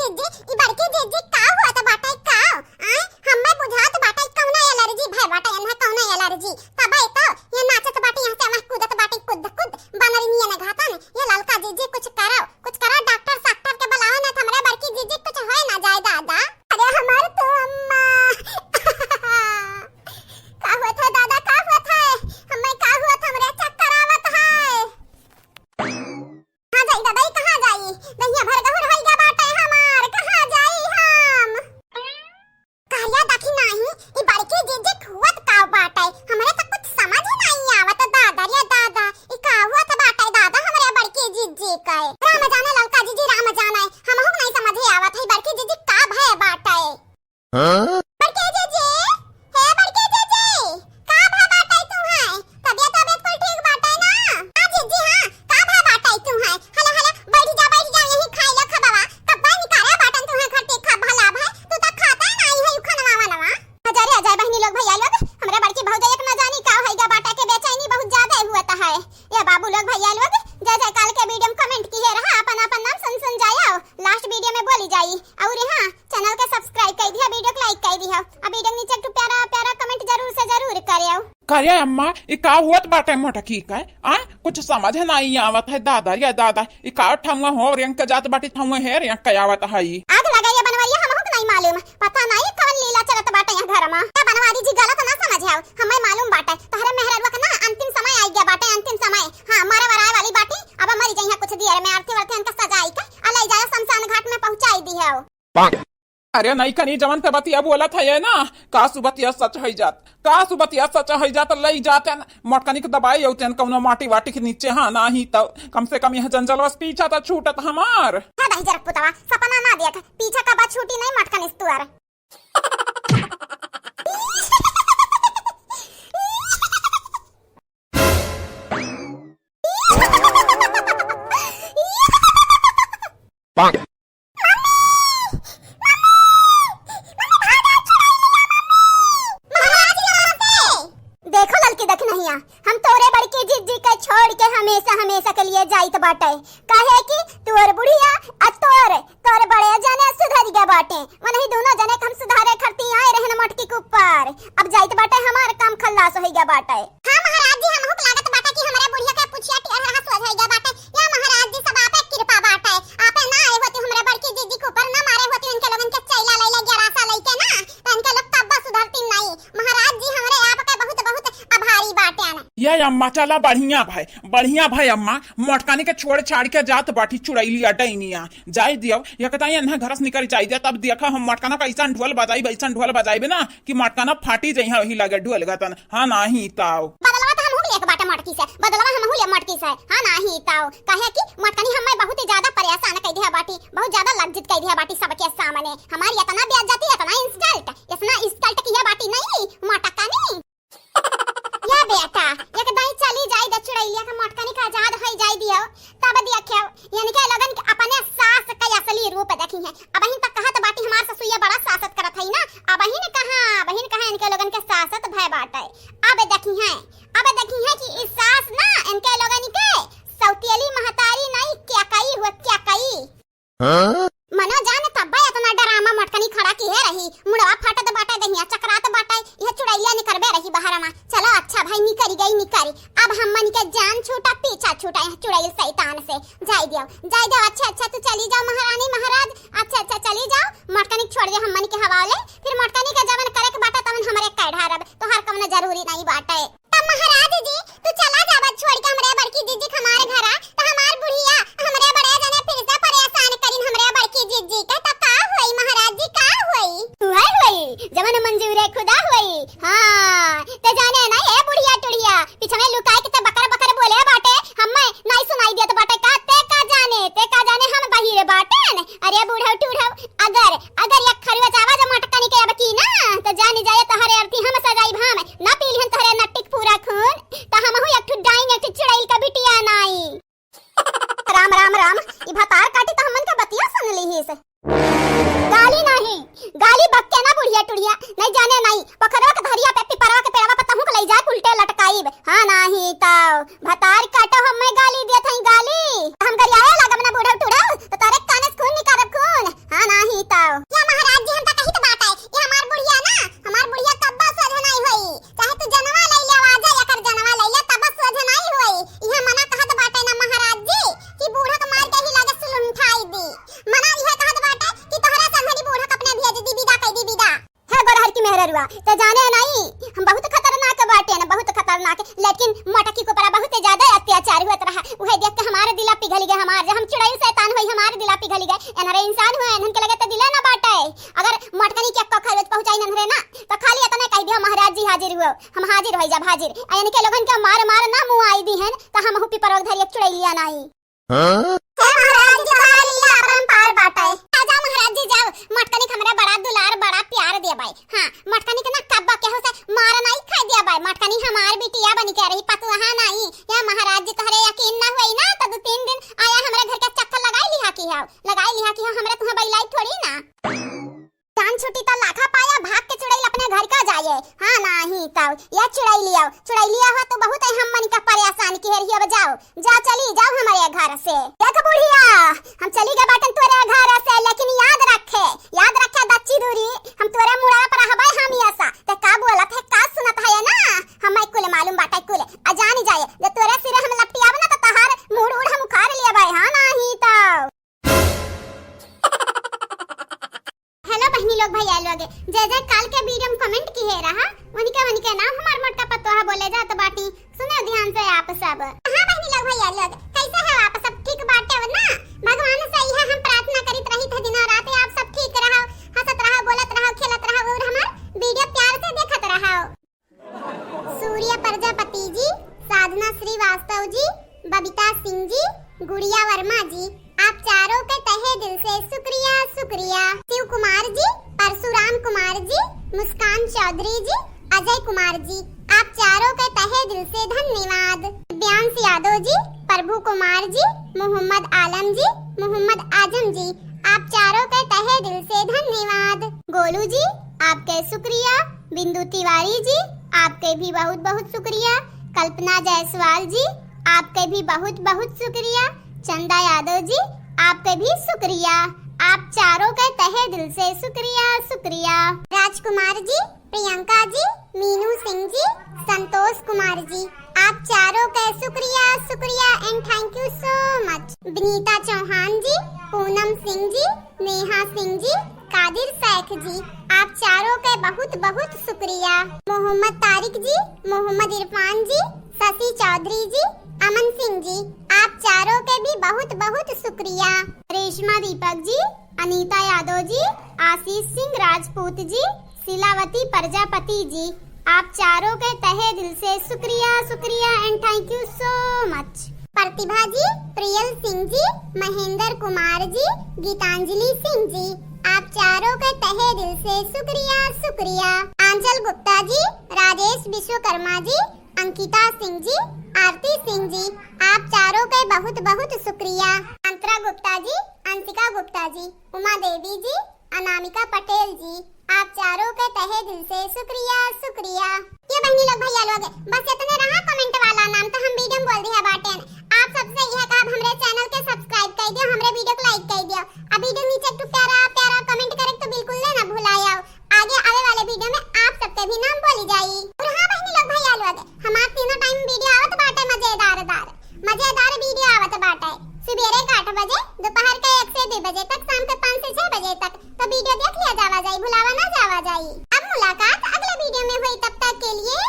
जीजी ई बड़की जीजी का हुआ त बाटा का आय हम्मे बुझात बाटा कौना एलर्जी भय बाटा एना कौना एलर्जी तबे तो ये नाचत बाटी यहां से हम कूदत बाटी कूद बनरी निये न घाता न ये ललका जीजी कुछ करो डॉक्टर साक्टर के बुलाओ ना हमरे बड़की जीजी कुछ होय ना जाए दादा अरे हमार तो अम्मा का हुआ था दादा का हुआ था हमें का हुआ था हमरे चक्कर आवत है कहां जाई दादा कहां जाई दैया भर गहुर होई गा बाटे हमार कहां जाई हम कहया देखी नहीं ई बड़की जीजी खुवत का बाटे हमरे तो कुछ समझ ही नहीं आवत दादा रे दादा ई का हुआ था बाटे दादा हमरे बड़की जीजी के राम जाने ललका जीजी राम जाने हमहु नहीं समझ आवत है बड़की जीजी का भय बाटे हां बड़की जीजी हे बड़की जीजी का भय बाटे तू है तबियत कुल ठीक बाटे ना हां जीजी हां का भय बाटे तू है हला हला बैठ जा यही खाई ला खबावा कब्बा निकारे बाटन तू है खट्टी खा भला भाई तू तो खाता नहीं है खनवा नवा हजारे अजय बहनी लोग भैया लोग हमरा बड़की भौजाई एक न जानी का होइगा बाटा के बेचैनी बहुत ज्यादा हुआ है ये बाबू लोग भैया लोग जय जय काल के वीडियो में कमेंट किए रहा अपन नाम सुन जाओ लास्ट वीडियो में बोली जाई और हां चैनल के सब्सक्राइब कर दिया वीडियो को लाइक कर दिया अब वीडियो नीचे एक प्यारा कमेंट जरूर से जरूर करियो करे अम्मा ई का हुआ बाटे मोटकी का आ कुछ समझ नहीं आवत है दादा या दादा ई का ठंगा हो रंग के जात बाटी ठंगा है रंग के आवत है आग लगाइए बनवाइए हमहु नहीं मालूम पता नहीं कौन लीला चलत बाटे यहां घर में क्या बनवारी जी गलत ना समझ आओ हमें मालूम बाटे तहरे मेहरवा का ना अंतिम समय आई गया बाटे अंतिम समय हां मारे वराय वाली बाटी अब मरी जइहा कुछ देर में आरती वर्ती का सजाई के अलई जा शमशान घाट में पहुंचाई दी है अरे नहीं कनी जवन ते बतिया बोला था ये ना का सुबतिया सच है जात का सुबतिया सच है जात लई जाते मोटकनी के दबाई होते कौनो माटी वाटी के नीचे हां नहीं तो कम से कम यह जंजलवस पीछा तो छूटत हमार हां भाई जरा पुतवा सपना ना देख पीछा का बात छूटी नहीं मटकन इस्तुआर हम तोरे बड़की जीजी के छोड़ के हमेशा के लिए जाइत बाटे काहे कि तोर बुढ़िया आ तोर बड़े जने सुधर गए बाटे वही दोनों जने हम सुधारे खरती आए रहन मटकी के ऊपर अब जाइत बाटे हमार काम खल्लास हो गया बाटे हां महाराज जी हमहु लागत बाटे कि हमरे बुढ़िया के पुछिया टिहर हस हो गया बाटे या महाराज जी सब आपे कृपा बाटे आपे ना आए होती हमरे बड़की जीजी के ऊपर ना मारे होती उनके लोगन के चैला ले गरासा लेके ना तो इनके लोग तब सुधरती नहीं महाराज जी हमरे आपके बहुत आभारी बाटे ना ये अम्मा चला बढ़िया भाई अम्मा मोटकानी के छोड़ छाड़ के जात बाटी चुड़ैली अडैनिया जाई दियो ये कहता है घर से निकल जाई तब देखा हम मोटकाना का ऐसा ढोल बजाइबे ना कि मोटकाना फाटी जइहा वही लगे ढोल गतन हां नाही ताऊ बदलवा तो हम एक बाटा मटकी से बदलवा हम ले मटकी से हां नाही ताऊ काहे कि मोटकानी हमें बहुत ज्यादा परेशान कर दिया बाटी बहुत ज्यादा लज्जित कर दिया बाटी सबके सामने हमारी इतना ब्याज जाती इतना इंसल्ट किया बाटी नहीं मोटकानी या बेटा एक दाई चली जाई द चुड़ैलिया का मोटकानी का आजाद होई जाई दियो तब देखियो यानी के लगन के अपने सास का असली रूप देखी है अब ही तक कहत बाटी हमार ससुया बड़ा सासत करत है ना अब ही ने कहा बहन कहा इनके लगन के सासत भय बाटे अब देखी है कि इस सास ना इनके लगन के सौतेली महतारी नहीं क्या कई हां मनो जाने तब इतना डरामा मोटकनी खड़ा की है रही मुड़वा फटत बाटे दहिया चकरात बाटे यह चुड़ैलिया निकरबे रही बहरमा चलो अच्छा भाई निकरी अब हमन के जान छूटा पीछा छूटा यह चुड़ैल शैतान से जाई दियो अच्छा तू चली जाओ महारानी महाराज अच्छा चली जाओ मोटकनी छोड़ दे हमन के हवाले फिर मोटकनी के जवन करे के बाटे तवन हमरे कह ढारब तो हर कम जरूरी नहीं बाटे तब महाराज जी तू चला जाब छोड़ के हमरे बड़की जीजी हमारे घरा तो हमार बुढ़िया हमरे बड़े जने फिर से परेशान करिन हमरे बड़की जीजी के तो का होई महाराज जी का होई तू होई जवन मंजूर है खुदा होई हां ते जाने ना ए बुढ़िया टुड़िया पीछे में लुकाए के ते बकर बोले बाटे हमें नहीं सुनाई देत बाटे का जाने हम बहिरे बाटे अरे बूढ़ा टूढ़ा अगर एक खरवा आवाज मटकनी के अब की ना तो जानी जाए तहरे अर्थी हम सजाई भाम ना पीलिहन तहरे नटिक पूरा खून त हमहु एक ठु डाइन एक चुड़ैल का बिटिया नाई राम ई भतार काटी तो हमन का बतिया सुन ली से गाली बक्के ना बुढ़िया टुड़िया नहीं जाने नहीं पखरवा के धरिया पे पिपरवा के पेड़वा पता हूं के ले जा उल्टे लटकाईब हां नाही ताऊ भतार काटो हमें गाली देत हई गाली हम गरियाया लागब ना बूढ़ा टुड़ा तो तारे काने खून निकारब खून हां हुआ तो जाने नहीं हम बहुत खतरनाक बाटे ना, बहुत खतरनाक, लेकिन मटकी को पर बहुत ज्यादा अत्याचार हुआ रहा। वह देख के हमारे दिला पिघल गया, हमारे हम चुड़ैल शैतान होई हमारे दिला पिघल गए। एनरे इंसान हुए एनन के लगे त दिले ना बाटे। अगर मटकनी के खरवत पहुंचाई नहरे ना तो खाली इतना कह दियो महाराज जी हाजिर हुए, हम हाजिर होई जा हाजिर। यानी के लोगन के मार मार ना मुंह आई दी हैं तो हम हुपी पर धरी चुड़ैलिया नहीं। महाराज जी लिया परंपार बाटे। आजा महाराज जी जाओ, मटकनी हमरा बड़ा दुलार बड़ा प्यार दे भाई। हां मटकनी के ना कब्बा के हो से मार नहीं खा दिया भाई। मटकनी हमार बिटिया बनी के रही पतुहा नहीं। या महाराज जी तोहरे यकीन ना होई ना तो 2-3 दिन आया हमरा घर के चक्कर लगाई लिहा की हमरा तुहा बैलाई थोड़ी ना। जान छुट्टी तो लाखा पाया भाग के चुड़ैल अपने घर का जाए। हां नहीं तब या चुड़ैलिया हो तो बहुत है हम मन का परेशान की है। अब जाओ चली जाओ हमारे घर से। देख बुढ़िया हम चली गए बाटन तोरे घर से, लेकिन याद रखे दच्ची दूरी हम तोरे मुड़ा पर हबाई हम ऐसा ते का बोलत है का सुनत है ना हम कुल मालूम बाटे कुल अजान जाए जे तोरे सिरे हम लपटियाब ना तो तहार मुड़ उड़ हम उखाड़ लिए भाई। हां नहीं तो हेलो बहनी लोग भैया लोग जय काल के वीडियो में कमेंट की है रहा उनके नाम हमार मोटका पतोहा बोले जात बाटी। सुने ध्यान से आप सब। हां बहनी लोग भैया लोग कैसे है आप सब? ठीक बाटे ना? भगवान से यह हम प्रार्थना करित रही थे दिन और रात आप सब ठीक रहो, हंसत रहो, बोलत रहो, खेलत रहो और हमार वीडियो प्यार से देखत रहो। सूर्य प्रजापति जी, साधना श्रीवास्तव जी, बबीता सिंह जी, गुड़िया वर्मा जी, आप चारों के तहे दिल से शुक्रिया। शिव कुमार जी, परशुराम कुमार जी, मुस्कान चौधरी जी, अजय कुमार जी, आप चारों के तहे दिल से धन्यवाद। दिव्यांश यादव जी, प्रभु कुमार जी, मोहम्मद आलम जी, मोहम्मद आजम जी, आप चारों के तहे दिल से धन्यवाद। गोलू जी आपके शुक्रिया। बिंदु तिवारी जी आपके भी बहुत बहुत शुक्रिया। कल्पना जायसवाल जी आपके भी बहुत बहुत शुक्रिया। चंदा यादव जी आपके भी शुक्रिया। आप चारों के तहे दिल से शुक्रिया। राजकुमार जी, प्रियंका जी, मीनू सिंह जी, संतोष कुमार जी, आप चारों के शुक्रिया and thank you so much. Vinita Chauhan ji, Poonam Singh ji, Neha Singh ji, Qadir Shaikh ji, आप चारों के बहुत बहुत शुक्रिया। मोहम्मद तारिक जी, मोहम्मद इरफान जी, शशि चौधरी जी, अमन सिंह जी, आप चारों के भी बहुत बहुत शुक्रिया। रेशमा दीपक जी, अनीता यादव जी, आशीष सिंह राजपूत जी, शिलावती प्रजापति जी, आप चारों के तहे दिल से शुक्रिया and thank you so much. Pratibha ji, Priyal Singh ji, Mahendra Kumar ji, Geetanjali Singh ji, आप चारों के तहे दिल से शुक्रिया। आंचल गुप्ता जी, राजेश विश्वकर्मा जी, अंकिता सिंह जी, आरती सिंह जी, आप चारों के बहुत बहुत शुक्रिया। अंतरा गुप्ता जी, अंशिका गुप्ता जी, उमा देवी जी, अनामिका पटेल जी, आप चारों के तहे दिल से शुक्रिया। ये बहनी लोग भैया लोग बस इतने रहा कमेंट वाला नाम तो हम वीडियो में बोल दिया बाटे। आप सबसे यह कहा हमरे चैनल के सब्सक्राइब कर दियो, हमरे वीडियो को लाइक कर दियो। अब वीडियो नीचे एक प्यारा कमेंट करे तो बिल्कुल ना भुलाया। आगे आने वाले वीडियो में आप सबके भी नाम बोली जाई। और हां बहनी लोग भैया लोग हमार तीनों टाइम वीडियो आवत बाटे मजेदार वीडियो आवत बाटे। सुबेरे 8 बजे, दोपहर के 1 से 2 बजे तक, शाम के 5 से 6 बजे तक। तो वीडियो देख लिया जावा जाई, भुलावा ना जावा जाई। अब मुलाकात अगले वीडियो में हुई, तब तक के लिए